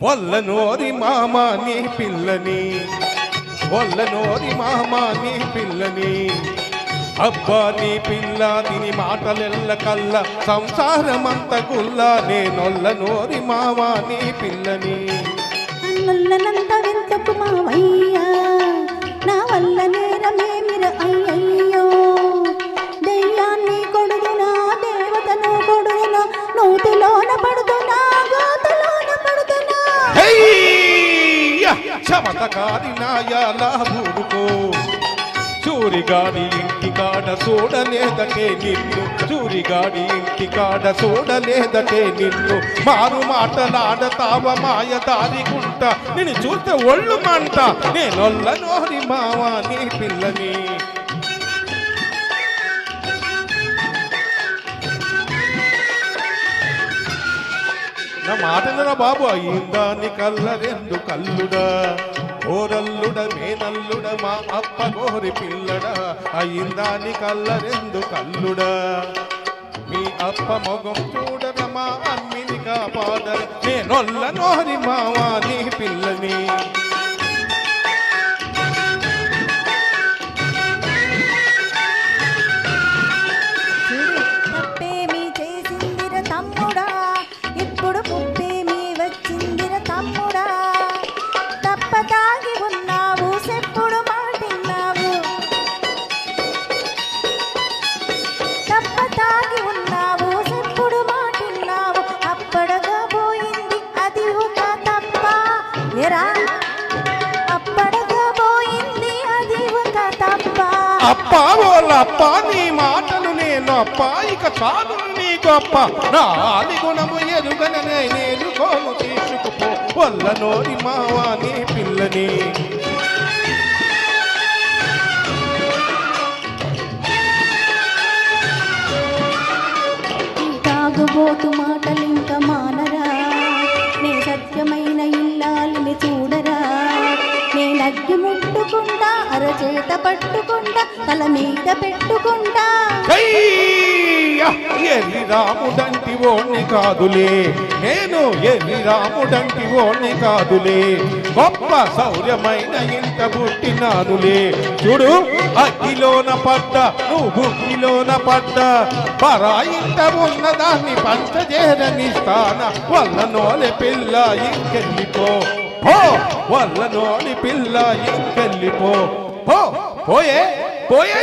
వల్లనోరి మామ నీ పిల్లని, వల్లనోరి మామ నీ పిల్లని, అబ్బా నీ పిల్ల తిని మాటలెల్ల కల్ల సంసారమంత గుల్ల, నేనొల్లనోరి మామ నీ పిల్లని. నొల్లనంత వెంతకు మావయ్యా, నా వల్ల నేరమేమిర అయ్యయ్యో. దెయ్యాన్ని కొడుదునా దేవతను కొడుదునా, నూతిలోన పడుతున్నా గోతులోన పడుతున్నా. చమతకారి నాయాలా ఊరుకో, చూరిగాడి ఇంటి కాడ చూడలేదకే నిన్ను, చూరిగాడి ఇంటి కాడ చూడలేదకే నిన్ను. మారు మాటలాడతావ మాయ దారిగుంట, నేను చూస్తే ఒళ్ళు మంట, నేనొల్లనోరి మావా నీ పిల్లని. నా మాటనరా బాబు. అయిందా నీ కళ్ళరెందు కల్లుడా, ఓరల్లుడ మేనల్లుడ మా అప్ప గోరి పిల్లడా. అయిందా నీ కళ్ళరెందు కల్లుడా, మీ అప్ప మొగం చూడర మా అమ్మిని కాపాడర, నేనొల్లనోరి మావా నీ పిల్లని. తప్పేమి చేసిందిర తమ్ముడా, ఇప్పుడు పుప్పేమి వచ్చిందిర తమ్ముడా. తప్ప తాగి ఉన్నావు సెప్పుడు మాటిన్నావు, తప్ప తాగి ఉన్నావు సెప్పుడు మాటిన్నావు. అప్పడగా పోయింది అది ఒక తప్ప ఎరా, అప్పడగా పోయింది అది ఒక తప్ప. అప్ప ఓలప్ప నీ మాటలు నేను అప్ప, ఇక చాలు నీ గొప్ప. నా ఆది గుణము ఎరుగననే నేరుకోను తీసుకుపో, వల్లనోరి మావా నీ పిల్లని. తాగుబోతు మాటలింక మానరా, నే సత్యమైన ఇల్లాలిని చూడరా. నేనగ్గి ముట్టుకుంటా, అరచేత పట్టుకుంటా, తల మీద పెట్టుకుంటా. ఎర్రి రాముడంటి ఓణ్ణి కాదులే నేను, ఎర్రి రాముడంటి ఓణ్ణి కాదులే, గొప్ప శౌర్యమైన ఇంట పుట్టినానులే. చూడు అగ్గిలోన పడ్డ నువ్వు బుగ్గిలోన పడ్డ, పరాయింట ఉన్నదాన్ని పంచజేరనిస్తాన. వల్లనోలి పిల్ల ఇంకెళ్ళిపో, పో వల్లనోలి పిల్ల ఇంకెళ్ళిపో, పో పోయే పోయే.